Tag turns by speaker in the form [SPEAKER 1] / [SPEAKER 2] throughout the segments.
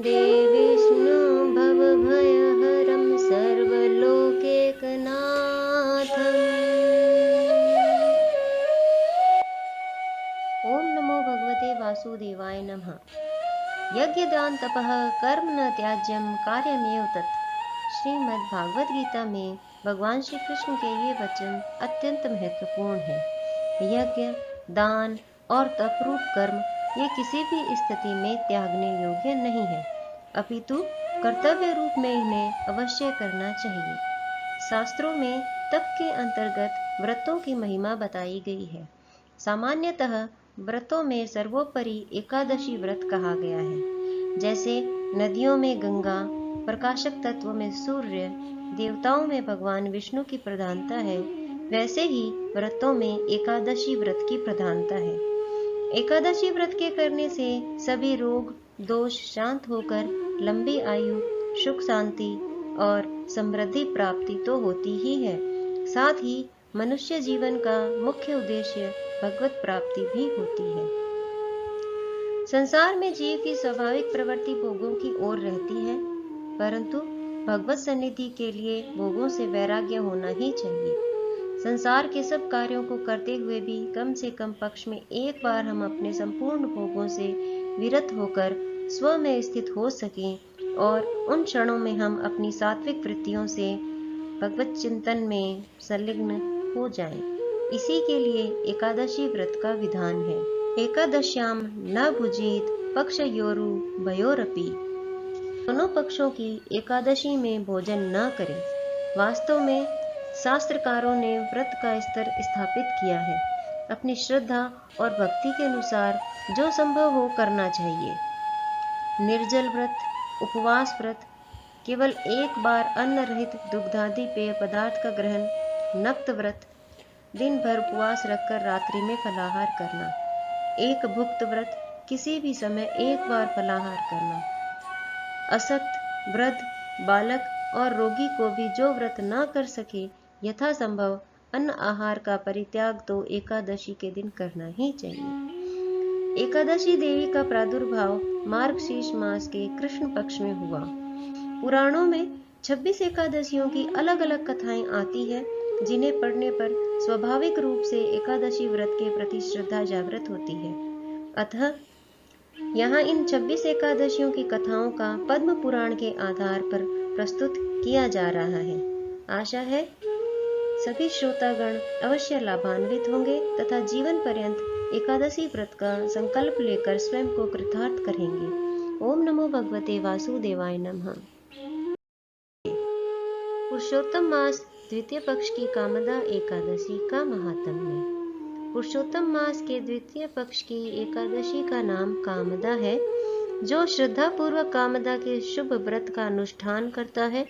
[SPEAKER 1] वन्दे विष्णु भवभयहरं सर्वलोकैकनाथम्। ॐ नमो भगवते वासुदेवाय नमः। यज्ञदान तपः कर्म न त्याज्यम कार्यमेव तत्। श्रीमद् भागवत गीता में भगवान श्री कृष्ण के ये वचन अत्यंत महत्वपूर्ण है। यज्ञ, दान और तपरूप कर्म ये किसी भी स्थिति में त्यागने योग्य नहीं है, अपितु कर्तव्य रूप में इन्हें अवश्य करना चाहिए। शास्त्रों में तप के अंतर्गत व्रतों की महिमा बताई गई है। सामान्यतः व्रतों में सर्वोपरि एकादशी व्रत कहा गया है। जैसे नदियों में गंगा, प्रकाशक तत्व में सूर्य, देवताओं में भगवान विष्णु की प्रधानता है, वैसे ही व्रतों में एकादशी व्रत की प्रधानता है। एकादशी व्रत के करने से सभी रोग दोष शांत होकर लंबी आयु, सुख शांति और समृद्धि प्राप्ति तो होती ही है, साथ ही मनुष्य जीवन का मुख्य उद्देश्य भगवत प्राप्ति भी होती है। संसार में जीव की स्वाभाविक प्रवृत्ति भोगों की ओर रहती है, परंतु भगवत सन्निधि के लिए भोगों से वैराग्य होना ही चाहिए। संसार के सब कार्यों को करते हुए भी कम से कम पक्ष में एक बार हम अपने संपूर्ण भोगों से विरत होकर स्व में स्थित हो सकें और उन क्षणों में हम अपनी सात्विक वृत्तियों से भगवत चिंतन में संलग्न हो जाएं। इसी के लिए एकादशी व्रत का विधान है। एकादश्याम न भुजेत पक्षयोरु भयोरपि। दोनों पक्षों की एकादशी में भोजन न करें। वास्तव में शास्त्रकारों ने व्रत का स्तर स्थापित किया है। अपनी श्रद्धा और भक्ति के अनुसार जो संभव हो करना चाहिए। निर्जल व्रत, उपवास व्रत, केवल एक बार अन्न रहित दुग्धादि पेय पदार्थ का ग्रहण, नक्त व्रत, दिन भर उपवास रखकर रात्रि में फलाहार करना, एक भुक्त व्रत, किसी भी समय एक बार फलाहार करना, असक्त, वृद्ध, बालक और रोगी को भी जो व्रत न कर सके यथासंभव अन्न आहार का परित्याग तो एकादशी के दिन करना ही चाहिए। एकादशी देवी का प्रादुर्भाव मार्गशीर्ष मास के कृष्ण पक्ष में हुआ। पुराणों में 26 एकादशियों की अलग अलग कथाएं आती है, जिन्हें पढ़ने पर स्वाभाविक रूप से एकादशी व्रत के प्रति श्रद्धा जागृत होती है। अतः यहाँ इन 26 एकादशियों की कथाओं का पद्म पुराण के आधार पर प्रस्तुत किया जा रहा है। आशा है सभी श्रोतागण अवश्य लाभान्वित होंगे तथा जीवन पर्यंत एकादशी व्रत का संकल्प लेकर स्वयं को कृतार्थ करेंगे। ओम नमो भगवते वासुदेवाय नमः। पुरुषोत्तम मास द्वितीय पक्ष की कामदा एकादशी का महात्म्य। पुरुषोत्तम मास के द्वितीय पक्ष की एकादशी का नाम कामदा है। जो श्रद्धा पूर्वक कामदा के शुभ व्रत का अनुष्ठान करता है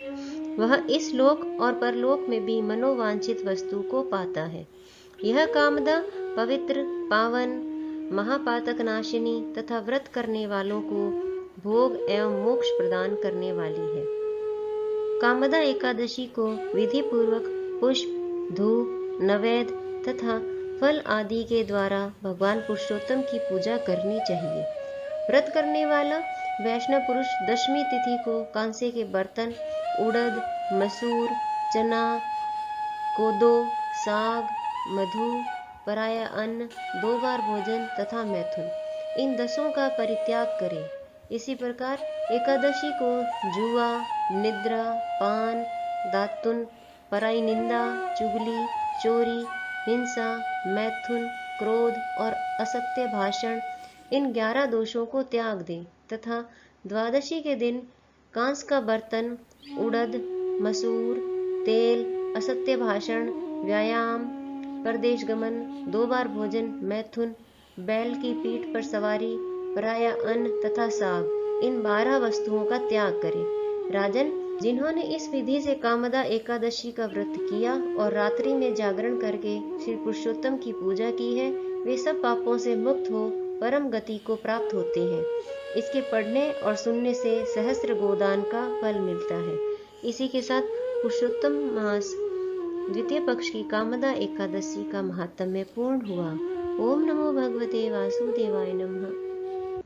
[SPEAKER 1] वह इस लोक और परलोक में भी मनोवांछित वस्तु को पाता है। यह कामदा पवित्र, पावन, महापातक नाशिनी तथा व्रत करने वालों को भोग एवं मोक्ष प्रदान करने वाली है। कामदा एकादशी को विधि पूर्वक पुष्प, धूप, नैवेद्य तथा फल आदि के द्वारा भगवान पुरुषोत्तम की पूजा करनी चाहिए। व्रत करने वाला वैष्णव पुरुष दशमी तिथि को कांसे के बर्तन, उड़द, मसूर, चना, कोदो, साग, मधु, पराया अन्न, 2 बार भोजन तथा मैथुन, इन 10 का परित्याग करे। इसी प्रकार एकादशी को जुआ, निद्रा, पान, दातुन, पराई निंदा, चुगली, चोरी, हिंसा, मैथुन, क्रोध और असत्य भाषण, इन 11 दोषों को त्याग दे तथा द्वादशी के दिन कांस का बर्तन, उड़द, मसूर, तेल, असत्य भाषण, व्यायाम, परदेश गमन, 2 बार भोजन, मैथुन, बैल की पीठ पर सवारी, पराया अन्न तथा साग, इन 12 वस्तुओं का त्याग करे। राजन, जिन्होंने इस विधि से कामदा एकादशी का व्रत किया और रात्रि में जागरण करके श्री पुरुषोत्तम की पूजा की है, वे सब पापों से मुक्त हो परम गति को प्राप्त होते हैं। इसके पढ़ने और सुनने से सहस्त्र गोदान का फल मिलता है। इसी के साथ पुरुषोत्तम मास द्वितीय पक्ष की कामदा एकादशी का महात्म्य पूर्ण हुआ। ओम नमो भगवते वासुदेवाय नमः।